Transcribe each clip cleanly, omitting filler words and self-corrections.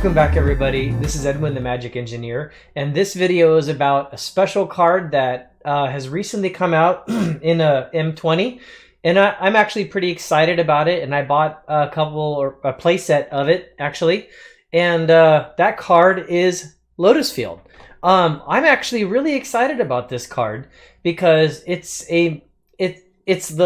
Welcome back, everybody. This is Edwin, the Magic Engineer, and this video is about a special card that has recently come out in a M20, and I'm actually pretty excited about it, and I bought a playset of it, actually, and that card is Lotus Field. I'm actually really excited about this card because it's the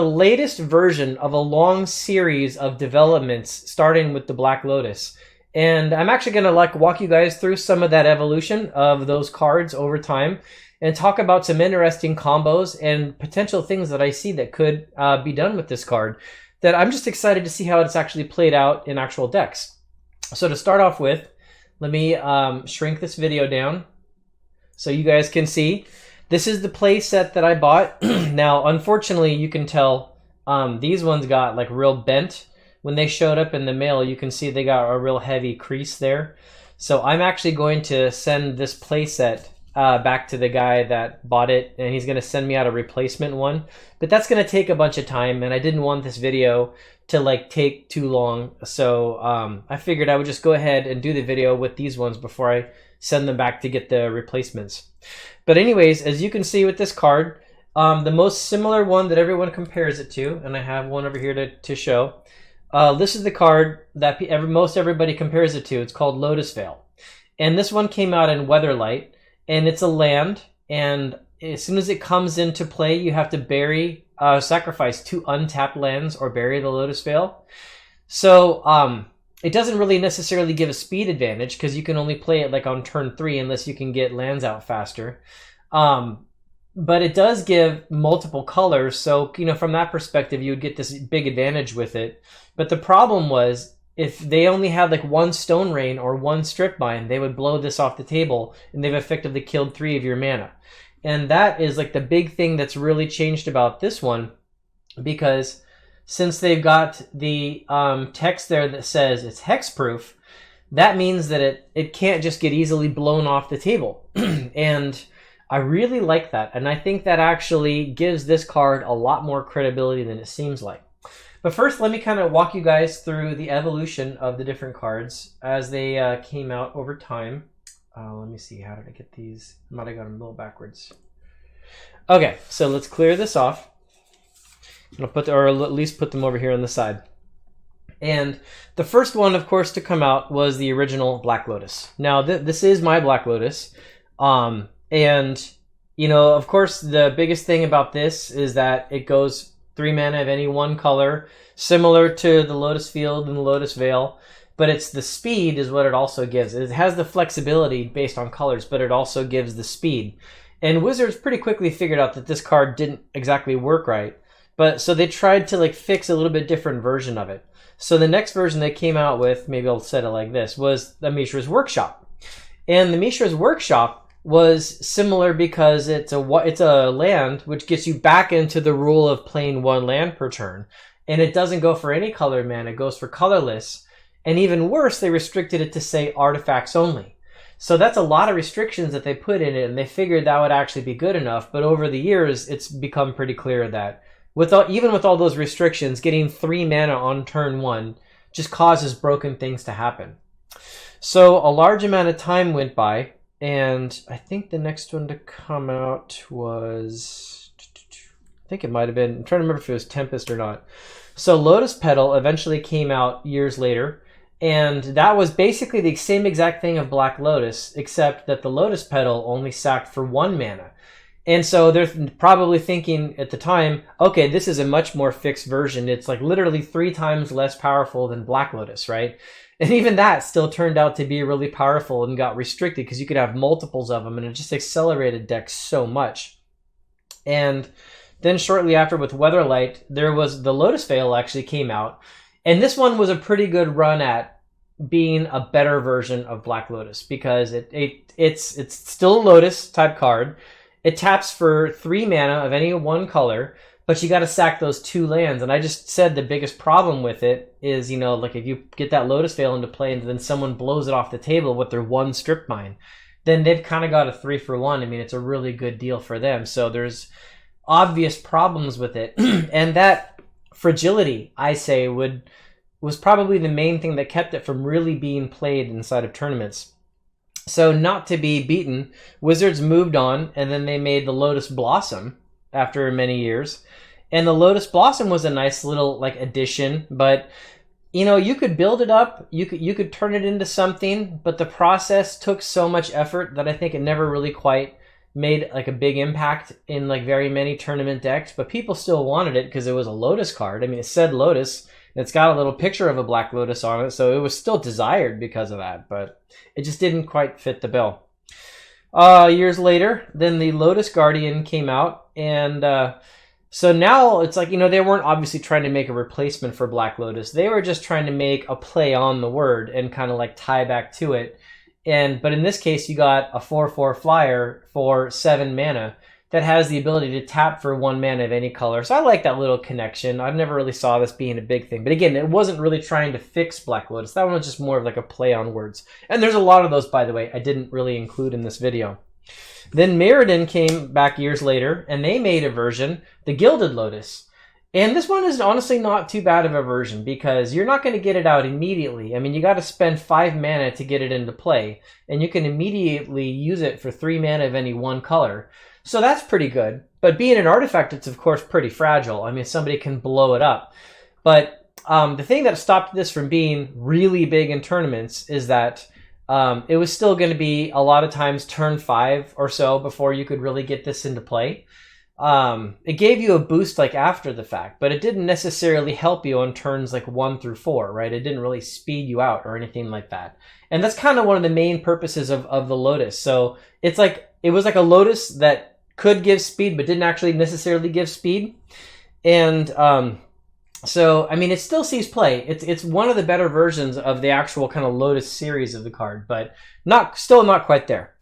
latest version of a long series of developments starting with the Black Lotus. And I'm actually going to walk you guys through some of that evolution of those cards over time and talk about some interesting combos and potential things that I see that could be done with this card that I'm just excited to see how it's actually played out in actual decks. So to start off with, let me shrink this video down so you guys can see. This is the play set that I bought. Now, unfortunately, you can tell these ones got like real bent. When they showed up in the mail, you can see they got a real heavy crease there. So I'm actually going to send this playset back to the guy that bought it, and he's going to send me out a replacement one. But that's going to take a bunch of time, and I didn't want this video to take too long. So I figured I would just go ahead and do the video with these ones before I send them back to get the replacements. But anyways, as you can see with this card, the most similar one that everyone compares it to, and I have one over here to show. This is the card that most everybody compares it to. It's called Lotus Field. And this one came out in Weatherlight, and it's a land, and as soon as it comes into play, you have to sacrifice 2 untapped lands or bury the Lotus Field. So it doesn't really necessarily give a speed advantage because you can only play it on turn 3 unless you can get lands out faster. But it does give multiple colors, so from that perspective, you would get this big advantage with it. But the problem was, if they only had 1 Stone Rain or 1 Strip Mine, they would blow this off the table, and they've effectively killed 3 of your mana. And that is the big thing that's really changed about this one, because since they've got the text there that says it's hexproof, that means that it can't just get easily blown off the table. And I really like that, and I think that actually gives this card a lot more credibility than it seems like. But first, let me kind of walk you guys through the evolution of the different cards as they came out over time. Let me see, how did I get these? I might have got them a little backwards. Okay, so let's clear this off. I'll or at least put them over here on the side. And the first one, of course, to come out was the original Black Lotus. Now, this is my Black Lotus. And, of course, the biggest thing about this is that it goes 3 mana of any one color, similar to the Lotus Field and the Lotus Veil, but it's the speed is what it also gives. It has the flexibility based on colors, but it also gives the speed. And Wizards pretty quickly figured out that this card didn't exactly work right, but so they tried to fix a little bit different version of it. So the next version they came out with, maybe I'll set it like this, was the Mishra's Workshop. And the Mishra's Workshop was similar because it's a land which gets you back into the rule of playing 1 land per turn, and it doesn't go for any color mana, it goes for colorless, and even worse, they restricted it to say artifacts only. So that's a lot of restrictions that they put in it, and they figured that would actually be good enough. But over the years, it's become pretty clear that even with all those restrictions, getting 3 mana on turn 1 just causes broken things to happen. So a large amount of time went by. And I think the next one to come out was, I think it might have been, I'm trying to remember if it was Tempest or not. So Lotus Petal eventually came out years later, and that was basically the same exact thing of Black Lotus, except that the Lotus Petal only sacked for 1 mana. And so they're probably thinking at the time, okay, this is a much more fixed version. It's literally 3 times less powerful than Black Lotus, right? And even that still turned out to be really powerful and got restricted because you could have multiples of them, and it just accelerated decks so much. And then shortly after with Weatherlight, there was the Lotus Veil actually came out. And this one was a pretty good run at being a better version of Black Lotus because it's still a Lotus type card. It taps for 3 mana of any one color, but you got to sack those 2 lands. And I just said the biggest problem with it is, if you get that Lotus Veil into play and then someone blows it off the table with their 1 Strip Mine, then they've kind of got a 3-for-1. I mean, it's a really good deal for them. So there's obvious problems with it. And that fragility, I say, would was probably the main thing that kept it from really being played inside of tournaments. So not to be beaten, Wizards moved on, and then they made the Lotus Blossom after many years. And the Lotus Blossom was a nice little like addition, but you know, you could build it up, you could turn it into something, but the process took so much effort that I think it never really quite made like a big impact in like very many tournament decks. But people still wanted it because it was a Lotus card. I mean, it said Lotus, and it's got a little picture of a Black Lotus on it, so it was still desired because of that, but it just didn't quite fit the bill. Years later, then the Lotus Guardian came out, and so now it's like, you know, they weren't obviously trying to make a replacement for Black Lotus. They were just trying to make a play on the word and kind of like tie back to it. But in this case, you got a 4/4 flyer for 7 mana that has the ability to tap for 1 mana of any color. So I like that little connection. I've never really saw this being a big thing. But again, it wasn't really trying to fix Black Lotus. That one was just more of like a play on words. And there's a lot of those, by the way, I didn't really include in this video. Then Mirrodin came back years later, and they made a version, the Gilded Lotus. And this one is honestly not too bad of a version because you're not going to get it out immediately. I mean, you got to spend 5 mana to get it into play, and you can immediately use it for 3 mana of any one color. So that's pretty good. But being an artifact, it's of course pretty fragile. I mean, somebody can blow it up. But the thing that stopped this from being really big in tournaments is that it was still going to be a lot of times turn 5 or so before you could really get this into play. It gave you a boost like after the fact, but it didn't necessarily help you on turns like 1 through 4, right? It didn't really speed you out or anything like that. And that's kind of one of the main purposes of the Lotus. So it's like, it was like a Lotus that could give speed, but didn't actually necessarily give speed. And so, I mean, it still sees play. It's one of the better versions of the actual kind of Lotus series of the card, but still not quite there.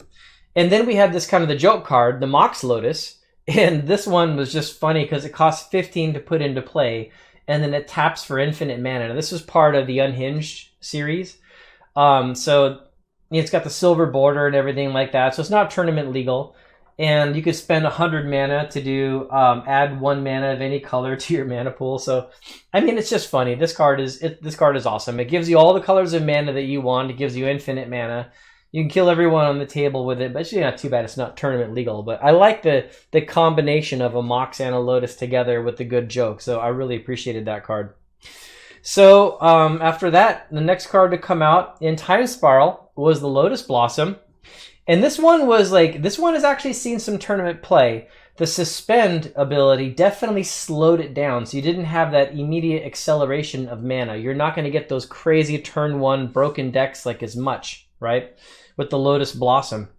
And then we had this kind of the joke card, the Mox Lotus. And this one was just funny because it costs 15 to put into play, and then it taps for infinite mana. Now, this was part of the Unhinged series. So it's got the silver border and everything like that. So it's not tournament legal. And you could spend 100 mana to do add 1 mana of any color to your mana pool. So, I mean, it's just funny. This card is awesome. It gives you all the colors of mana that you want. It gives you infinite mana. You can kill everyone on the table with it, but it's not too bad. It's not tournament legal. But I like the combination of a Mox and a Lotus together with the good joke. So I really appreciated that card. So after that, the next card to come out in Time Spiral was the Lotus Blossom. And this one has actually seen some tournament play. The Suspend ability definitely slowed it down, so you didn't have that immediate acceleration of mana. You're not going to get those crazy turn 1 broken decks like as much, right? With the Lotus Blossom.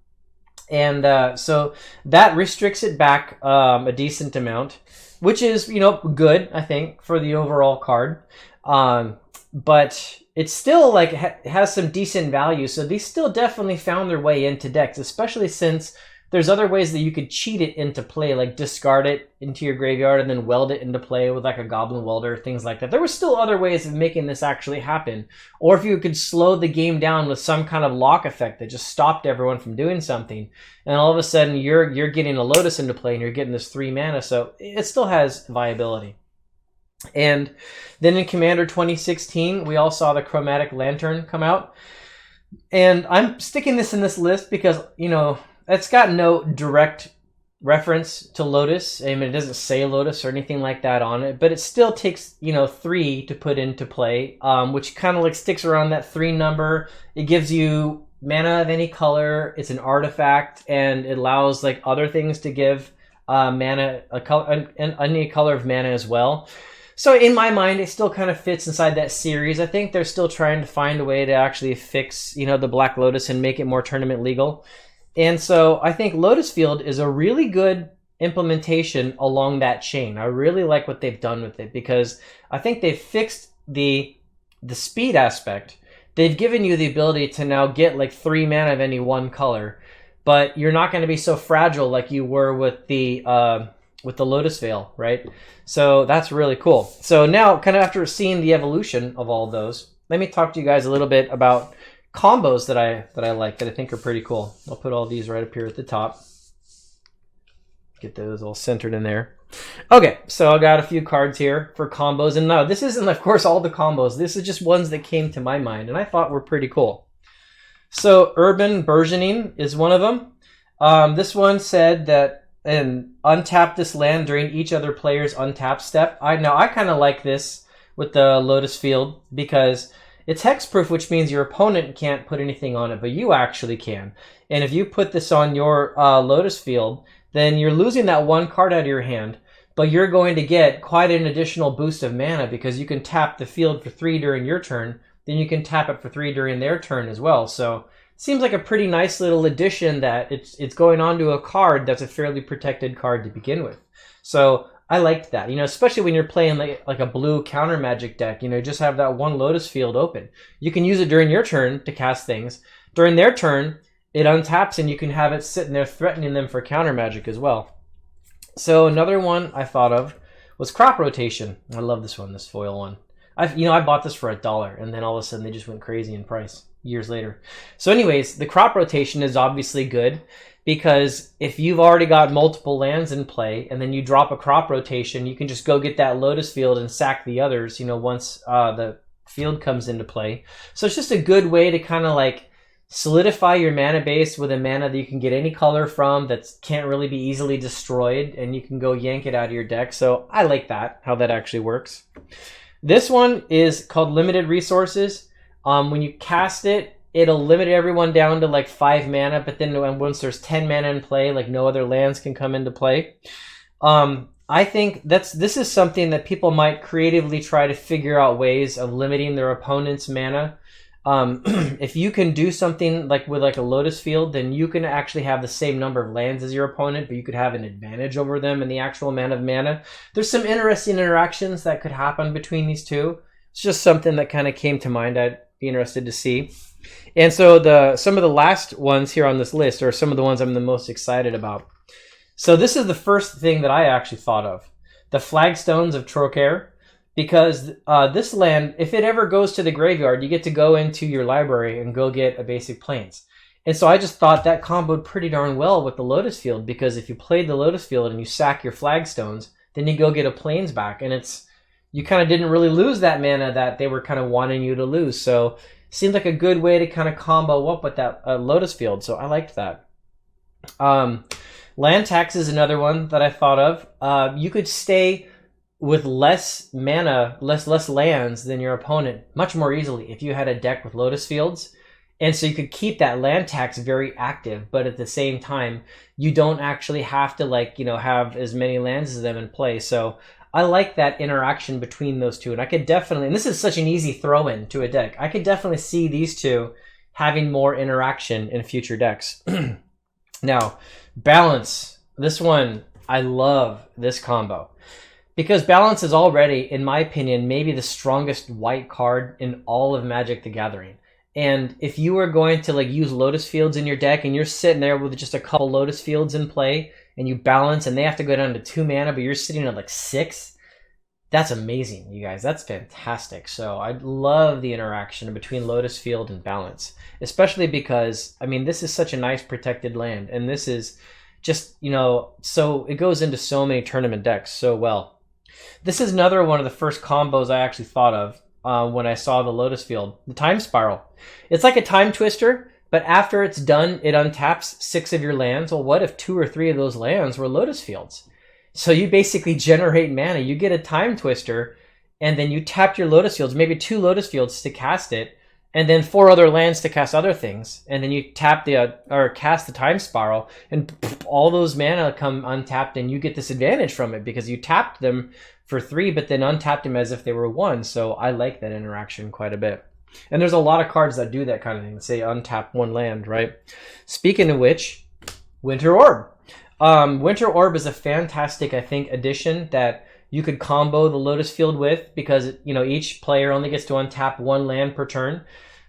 And so that restricts it back a decent amount, which is, you know, good, I think, for the overall card. But it's still like has some decent value. So these still definitely found their way into decks, especially since there's other ways that you could cheat it into play, like discard it into your graveyard and then weld it into play with like a Goblin Welder, things like that. There were still other ways of making this actually happen. Or if you could slow the game down with some kind of lock effect that just stopped everyone from doing something, and all of a sudden you're getting a Lotus into play and you're getting this 3 mana, so it still has viability. And then in Commander 2016, we all saw the Chromatic Lantern come out. And I'm sticking this in this list because, you know, it's got no direct reference to Lotus. I mean, it doesn't say Lotus or anything like that on it, but it still takes, you know, 3 to put into play, which kind of like sticks around that 3 number. It gives you mana of any color. It's an artifact, and it allows like other things to give mana, any color of mana as well. So in my mind, it still kind of fits inside that series. I think they're still trying to find a way to actually fix, you know, the Black Lotus and make it more tournament legal. And so I think Lotus Field is a really good implementation along that chain. I really like what they've done with it because I think they've fixed the speed aspect. They've given you the ability to now get like 3 mana of any one color, but you're not going to be so fragile like you were with the Lotus Veil, right? So that's really cool. So now, kind of after seeing the evolution of all those, let me talk to you guys a little bit about combos that I like, that I think are pretty cool. I'll put all these right up here at the top. Get those all centered in there. Okay, so I got a few cards here for combos, and no, this isn't, of course, all the combos. This is just ones that came to my mind, and I thought were pretty cool. So Urban Burgeoning is one of them. This one said that untap this land during each other player's untap step. I kind of like this with the Lotus Field because it's hexproof, which means your opponent can't put anything on it, but you actually can. And if you put this on your Lotus Field, then you're losing that one card out of your hand, but you're going to get quite an additional boost of mana because you can tap the field for 3 during your turn, then you can tap it for 3 during their turn as well. So it seems like a pretty nice little addition that it's going on to a card that's a fairly protected card to begin with. So I liked that, especially when you're playing like a blue counter magic deck, just have that one Lotus Field open. You can use it during your turn to cast things. During their turn, it untaps and you can have it sitting there threatening them for counter magic as well. So another one I thought of was Crop Rotation. I love this one, this foil one. I bought this for $1 and then all of a sudden they just went crazy in price years later. So anyways, the Crop Rotation is obviously good because if you've already got multiple lands in play and then you drop a Crop Rotation, you can just go get that Lotus Field and sack the others, once the field comes into play. So it's just a good way to kind of like solidify your mana base with a mana that you can get any color from that can't really be easily destroyed, and you can go yank it out of your deck. So I like that, how that actually works. This one is called Limited Resources. When you cast it, it'll limit everyone down to like 5 mana, but then once there's 10 mana in play, like no other lands can come into play. I think this is something that people might creatively try to figure out ways of limiting their opponent's mana. If you can do something like with like a Lotus Field, then you can actually have the same number of lands as your opponent, but you could have an advantage over them in the actual amount of mana. There's some interesting interactions that could happen between these two. It's just something that kind of came to mind I'd be interested to see. And so some of the last ones here on this list are some of the ones I'm the most excited about. So this is the first thing that I actually thought of. The Flagstones of Trokair. Because this land, if it ever goes to the graveyard, you get to go into your library and go get a basic Plains. And so I just thought that comboed pretty darn well with the Lotus Field, because if you played the Lotus Field and you sack your Flagstones, then you go get a Plains back, and you kind of didn't really lose that mana that they were kind of wanting you to lose. So it seemed like a good way to kind of combo up with that Lotus Field, so I liked that. Land Tax is another one that I thought of. You could stay with less mana, less lands than your opponent much more easily if you had a deck with Lotus Fields. And so you could keep that land tax very active, but at the same time, you don't actually have to have as many lands as them in play. So I like that interaction between those two. And I could definitely, and this is such an easy throw-in to a deck, I could definitely see these two having more interaction in future decks. Now, Balance. This one, I love this combo. Because Balance is already, in my opinion, maybe the strongest white card in all of Magic the Gathering. And if you were going to use Lotus Fields in your deck and you're sitting there with just a couple Lotus Fields in play and you balance and they have to go down to 2 mana, but you're sitting at 6, that's amazing, you guys. That's fantastic. So I love the interaction between Lotus Field and Balance, especially because, this is such a nice protected land. And this is just, so it goes into so many tournament decks so well. This is another one of the first combos I actually thought of when I saw the Lotus Field. The Time Spiral. It's like a Time Twister, but after it's done, it untaps 6 of your lands. Well, what if 2 or 3 of those lands were Lotus Fields? So you basically generate mana. You get a Time Twister, and then you tap your Lotus Fields, maybe 2 Lotus Fields to cast it, and then 4 other lands to cast other things. And then you tap or cast the Time Spiral, and all those mana come untapped, and you get this advantage from it because you tapped them for 3, but then untapped them as if they were 1. So I like that interaction quite a bit. And there's a lot of cards that do that kind of thing. Say untap 1 land, right? Speaking of which, Winter Orb. Winter Orb is a fantastic, I think, addition that you could combo the Lotus Field with, because each player only gets to untap 1 land per turn.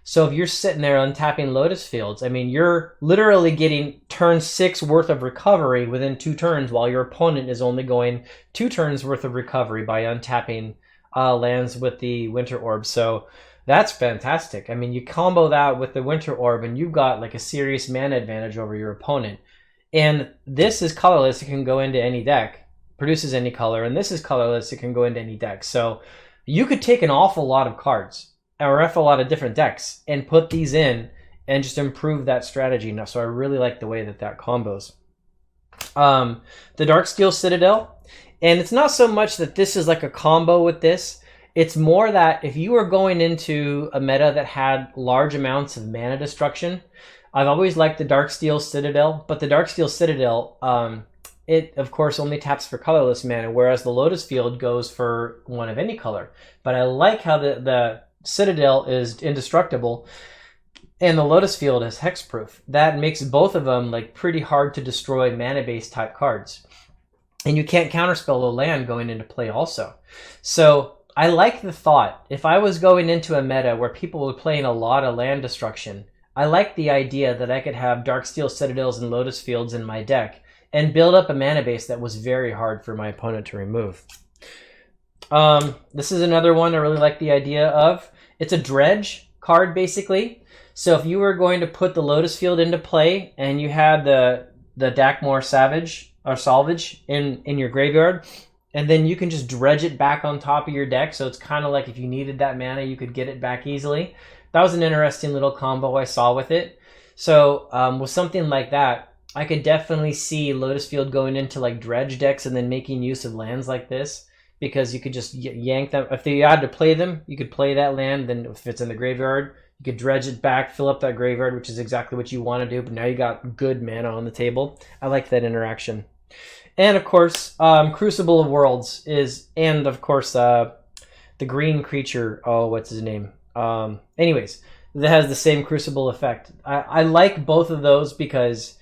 So if you're sitting there untapping Lotus Fields, you're literally getting turn 6 worth of recovery within 2 turns, while your opponent is only going 2 turns worth of recovery by untapping lands with the Winter Orb. So that's fantastic. You combo that with the Winter Orb and you've got a serious mana advantage over your opponent. And this is colorless. It can go into any deck. produces any color, and this is colorless. It can go into any deck. So you could take an awful lot of cards or a lot of different decks and put these in and just improve that strategy. Now, so I really like the way that that combos. The Darksteel Citadel, and it's not so much that this is like a combo with this. It's more that if you were going into a meta that had large amounts of mana destruction, I've always liked the Darksteel Citadel, but the Darksteel Citadel, it of course only taps for colorless mana, whereas the Lotus Field goes for one of any color. But I like how the Citadel is indestructible and the Lotus Field is hexproof. That makes both of them like pretty hard to destroy mana-based type cards. And you can't counterspell a land going into play also. So I like the thought. If I was going into a meta where people were playing a lot of land destruction, I like the idea that I could have Darksteel Citadels and Lotus Fields in my deck and build up a mana base that was very hard for my opponent to remove. This is another one I really like the idea of. It's a dredge card, basically. So if you were going to put the Lotus Field into play and you had the Dakmor Salvage in your graveyard, and then you can just dredge it back on top of your deck. So it's kind of like if you needed that mana, you could get it back easily. That was an interesting little combo I saw with it. So with something like that, I could definitely see Lotus Field going into like dredge decks and then making use of lands like this, because you could just yank them. If you had to play them, you could play that land. Then if it's in the graveyard, you could dredge it back, fill up that graveyard, which is exactly what you want to do. But now you got good mana on the table. I like that interaction. And of course, Crucible of Worlds is, and of course, the green creature. Oh, what's his name? Anyways, that has the same Crucible effect. I like both of those because,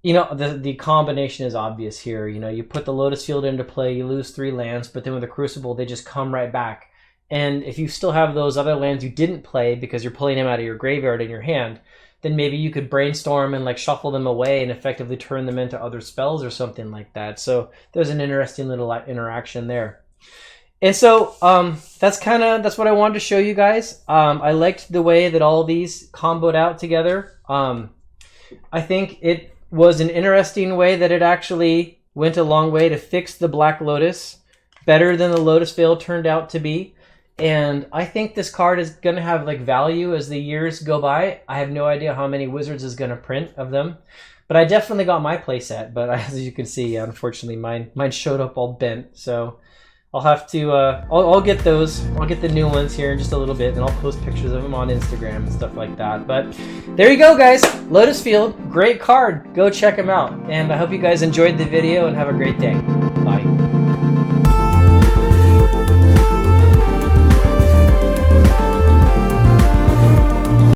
you know, the combination is obvious here. You know, you put the Lotus Field into play, you lose 3 lands, but then with the Crucible, they just come right back. And if you still have those other lands you didn't play because you're pulling them out of your graveyard in your hand, then maybe you could brainstorm and like shuffle them away and effectively turn them into other spells or something like that. So there's an interesting little interaction there. And so that's what I wanted to show you guys. I liked the way that all these comboed out together. I think it was an interesting way that it actually went a long way to fix the Black Lotus better than the Lotus Field turned out to be. And I think this card is going to have like value as the years go by. I have no idea how many Wizards is going to print of them, but I definitely got my playset. But as you can see, unfortunately, mine showed up all bent. So I'll have to, I'll get those. I'll get the new ones here in just a little bit, and I'll post pictures of them on Instagram and stuff like that. But there you go, guys. Lotus Field, great card. Go check them out. And I hope you guys enjoyed the video and have a great day.